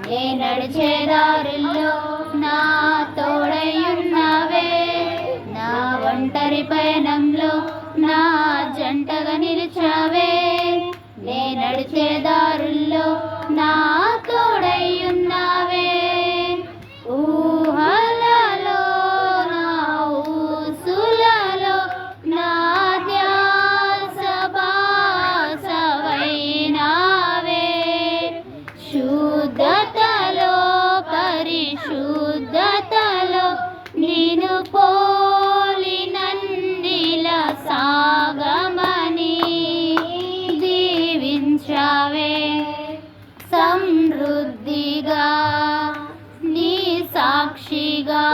నే నడిచే దారుల్లో నా తోడయ్యున్నావే, నా ఒంటరి పయనంలో నా జంటగా నిలిచావే. నే నడిచే దారుల్లో నా తోడయ్యున్నావే, ఊహలలో నా ఊసులలో నా ధ్యాస బాసవైనావే. శుద్ధతలో పరిశుద్ధతలో నిన్ను పోలి నన్నిల సాగమని దీవించావే. సమృద్ధిగా నీ సాక్షిగా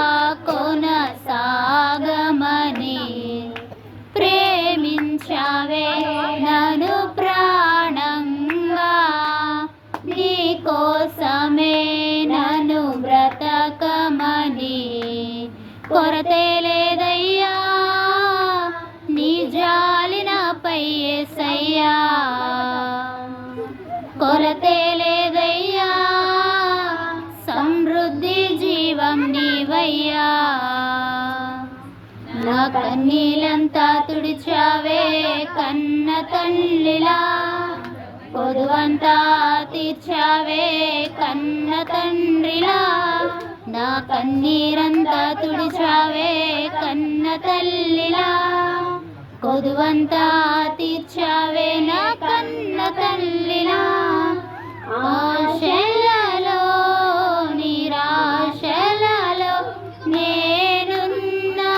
కొనసాగమని ప్రేమించావే నన్ను ప్రాణంగా. నీ కోసమే నన్ను బ్రతకమని కొరతే లేదయ్యా, నీ జాలి నాపై యేసయ్యా. కొరతే లేదయ్యా, సమృద్ధి జీవం నీవయ్యా. నా కన్నీలంతా తుడిచావే కన్న తల్లిలా, కొదువంతా తీర్చావే కన్న తండ్రిలా. నా కన్నీరంతా తుడిచావే కన్న తల్లిలా, కొదువంతా తీర్చావే నా కన్న తల్లిలా. ఆశలలో నిరాశలలో నేనున్నా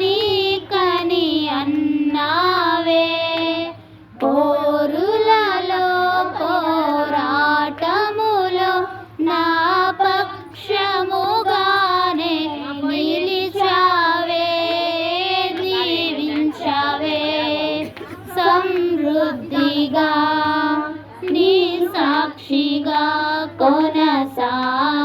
నీకని అన్నావే, పోరులలో పోరాటములో నా పక్షముగానే నిలిచావే. దీవించావే సమృద్ధిగా నీ సాక్షిగా కొనసాగమని